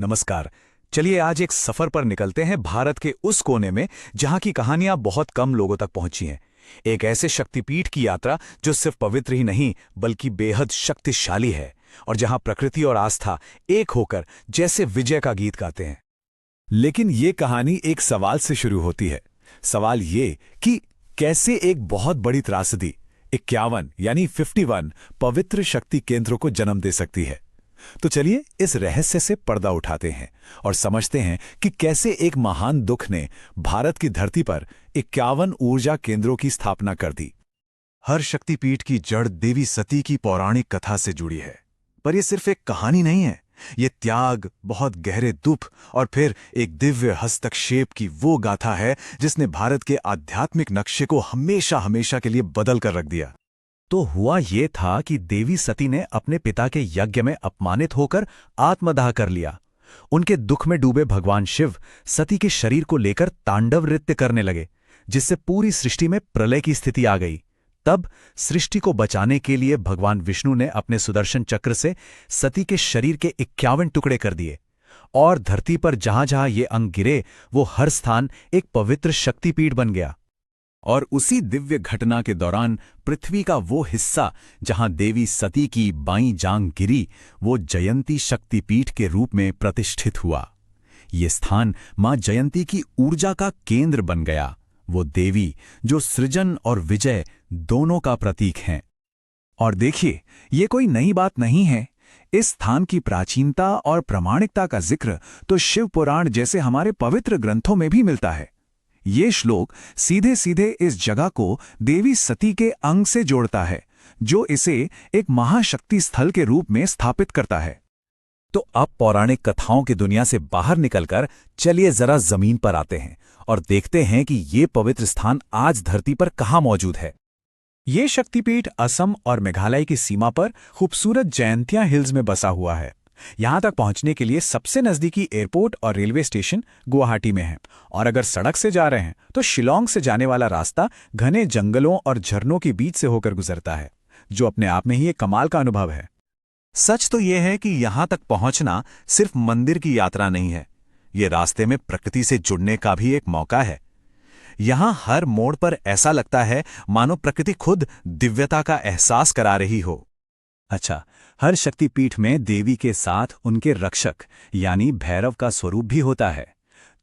नमस्कार। चलिए आज एक सफर पर निकलते हैं भारत के उस कोने में जहां की कहानियां बहुत कम लोगों तक पहुंची हैं। एक ऐसे शक्तिपीठ की यात्रा जो सिर्फ पवित्र ही नहीं बल्कि बेहद शक्तिशाली है और जहां प्रकृति और आस्था एक होकर जैसे विजय का गीत गाते हैं। लेकिन ये कहानी एक सवाल से शुरू होती है। सवाल ये कि कैसे एक बहुत बड़ी त्रासदी 51 यानी 51 पवित्र शक्ति केंद्रों को जन्म दे सकती है। तो चलिए इस रहस्य से पर्दा उठाते हैं और समझते हैं कि कैसे एक महान दुख ने भारत की धरती पर 51 ऊर्जा केंद्रों की स्थापना कर दी। हर शक्तिपीठ की जड़ देवी सती की पौराणिक कथा से जुड़ी है, पर यह सिर्फ एक कहानी नहीं है। ये त्याग, बहुत गहरे दुख और फिर एक दिव्य हस्तक्षेप की वो गाथा है जिसने भारत के आध्यात्मिक नक्शे को हमेशा हमेशा के लिए बदल कर रख दिया। तो हुआ ये था कि देवी सती ने अपने पिता के यज्ञ में अपमानित होकर आत्मदाह कर लिया। उनके दुख में डूबे भगवान शिव सती के शरीर को लेकर तांडव नृत्य करने लगे, जिससे पूरी सृष्टि में प्रलय की स्थिति आ गई। तब सृष्टि को बचाने के लिए भगवान विष्णु ने अपने सुदर्शन चक्र से सती के शरीर के 51 टुकड़े कर दिए और धरती पर जहां जहां ये अंग गिरे वो हर स्थान एक पवित्र शक्तिपीठ बन गया। और उसी दिव्य घटना के दौरान पृथ्वी का वो हिस्सा जहां देवी सती की बाईं जांघ गिरी वो जयंती शक्तिपीठ के रूप में प्रतिष्ठित हुआ। ये स्थान मां जयंती की ऊर्जा का केंद्र बन गया, वो देवी जो सृजन और विजय दोनों का प्रतीक हैं। और देखिए, ये कोई नई बात नहीं है। इस स्थान की प्राचीनता और प्रामाणिकता का जिक्र तो शिव पुराण जैसे हमारे पवित्र ग्रंथों में भी मिलता है। ये श्लोक सीधे सीधे इस जगह को देवी सती के अंग से जोड़ता है, जो इसे एक महाशक्ति स्थल के रूप में स्थापित करता है। तो अब पौराणिक कथाओं की दुनिया से बाहर निकलकर चलिए जरा जमीन पर आते हैं और देखते हैं कि ये पवित्र स्थान आज धरती पर कहाँ मौजूद है। ये शक्तिपीठ असम और मेघालय की सीमा पर खूबसूरत जयंतिया हिल्स में बसा हुआ है। यहां तक पहुंचने के लिए सबसे नजदीकी एयरपोर्ट और रेलवे स्टेशन गुवाहाटी में है, और अगर सड़क से जा रहे हैं तो शिलोंग से जाने वाला रास्ता घने जंगलों और झरनों के बीच से होकर गुजरता है, जो अपने आप में ही एक कमाल का अनुभव है। सच तो यह है कि यहां तक पहुंचना सिर्फ मंदिर की यात्रा नहीं है, ये रास्ते में प्रकृति से जुड़ने का भी एक मौका है। यहां हर मोड़ पर ऐसा लगता है मानो प्रकृति खुद दिव्यता का एहसास करा रही हो। अच्छा, हर शक्तिपीठ में देवी के साथ उनके रक्षक यानी भैरव का स्वरूप भी होता है।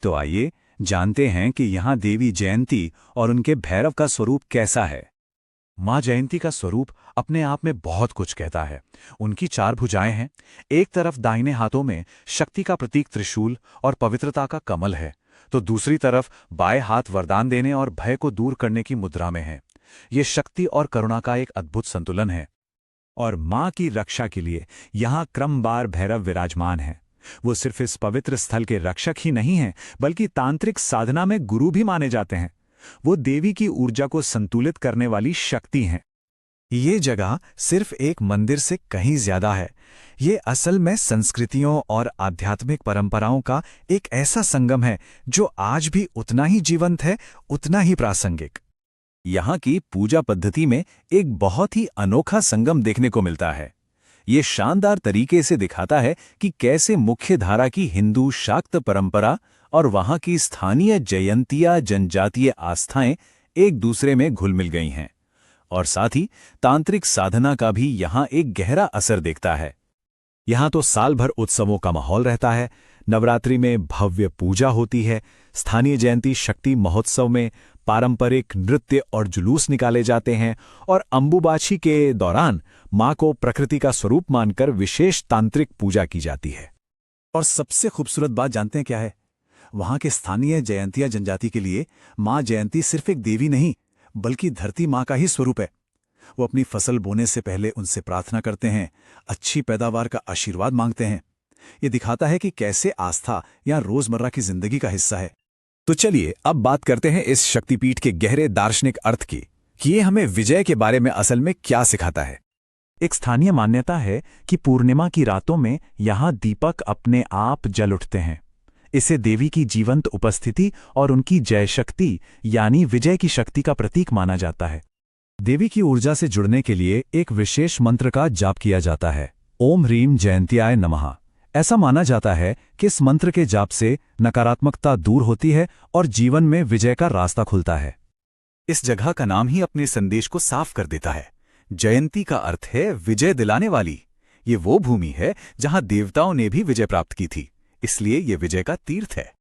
तो आइए जानते हैं कि यहाँ देवी जयंती और उनके भैरव का स्वरूप कैसा है। माँ जयंती का स्वरूप अपने आप में बहुत कुछ कहता है। उनकी 4 भुजाएं हैं। एक तरफ दाहिने हाथों में शक्ति का प्रतीक त्रिशूल और पवित्रता का कमल है, तो दूसरी तरफ बाएं हाथ वरदान देने और भय को दूर करने की मुद्रा में है। ये शक्ति और करुणा का एक अद्भुत संतुलन है। और मां की रक्षा के लिए यहां क्रमवार भैरव विराजमान हैं। वो सिर्फ इस पवित्र स्थल के रक्षक ही नहीं हैं, बल्कि तांत्रिक साधना में गुरु भी माने जाते हैं। वो देवी की ऊर्जा को संतुलित करने वाली शक्ति हैं। ये जगह सिर्फ एक मंदिर से कहीं ज्यादा है। ये असल में संस्कृतियों और आध्यात्मिक परंपराओं का एक ऐसा संगम है जो आज भी उतना ही जीवंत है, उतना ही प्रासंगिक। यहाँ की पूजा पद्धति में एक बहुत ही अनोखा संगम देखने को मिलता है। ये शानदार तरीके से दिखाता है कि कैसे मुख्य धारा की हिंदू शाक्त परंपरा और वहाँ की स्थानीय जयंतिया जनजातीय आस्थाएं एक दूसरे में घुल मिल गई हैं, और साथ ही तांत्रिक साधना का भी यहाँ एक गहरा असर दिखता है। यहाँ तो साल भर उत्सवों का माहौल रहता है। नवरात्रि में भव्य पूजा होती है। स्थानीय जयंती शक्ति महोत्सव में पारंपरिक नृत्य और जुलूस निकाले जाते हैं, और अंबुबाची के दौरान मां को प्रकृति का स्वरूप मानकर विशेष तांत्रिक पूजा की जाती है। और सबसे खूबसूरत बात जानते हैं क्या है? वहां के स्थानीय जयंतिया जनजाति के लिए मां जयंती सिर्फ एक देवी नहीं, बल्कि धरती मां का ही स्वरूप है। वो अपनी फसल बोने से पहले उनसे प्रार्थना करते हैं, अच्छी पैदावार का आशीर्वाद मांगते हैं। ये दिखाता है कि कैसे आस्था या रोजमर्रा की जिंदगी का हिस्सा है। तो चलिए अब बात करते हैं इस शक्तिपीठ के गहरे दार्शनिक अर्थ की, कि ये हमें विजय के बारे में असल में क्या सिखाता है। एक स्थानीय मान्यता है कि पूर्णिमा की रातों में यहाँ दीपक अपने आप जल उठते हैं। इसे देवी की जीवंत उपस्थिति और उनकी जय शक्ति यानी विजय की शक्ति का प्रतीक माना जाता है। देवी की ऊर्जा से जुड़ने के लिए एक विशेष मंत्र का जाप किया जाता है, ओम ह्रीम जयंत्याय नमः। ऐसा माना जाता है कि इस मंत्र के जाप से नकारात्मकता दूर होती है और जीवन में विजय का रास्ता खुलता है। इस जगह का नाम ही अपने संदेश को साफ कर देता है। जयंती का अर्थ है विजय दिलाने वाली। ये वो भूमि है जहां देवताओं ने भी विजय प्राप्त की थी, इसलिए ये विजय का तीर्थ है।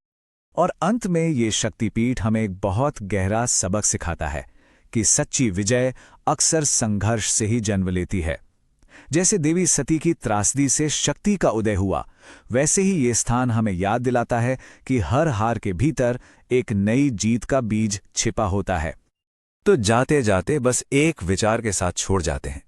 और अंत में ये शक्तिपीठ हमें एक बहुत गहरा सबक सिखाता है कि सच्ची विजय अक्सर संघर्ष से ही जन्म लेती है। जैसे देवी सती की त्रासदी से शक्ति का उदय हुआ, वैसे ही ये स्थान हमें याद दिलाता है कि हर हार के भीतर एक नई जीत का बीज छिपा होता है। तो जाते जाते बस एक विचार के साथ छोड़ जाते हैं।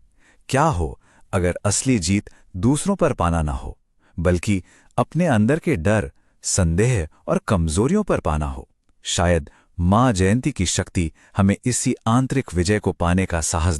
क्या हो अगर असली जीत दूसरों पर पाना ना हो, बल्कि अपने अंदर के डर, संदेह और कमजोरियों पर पाना हो। शायद मां जयंती की शक्ति हमें इसी आंतरिक विजय को पाने का साहस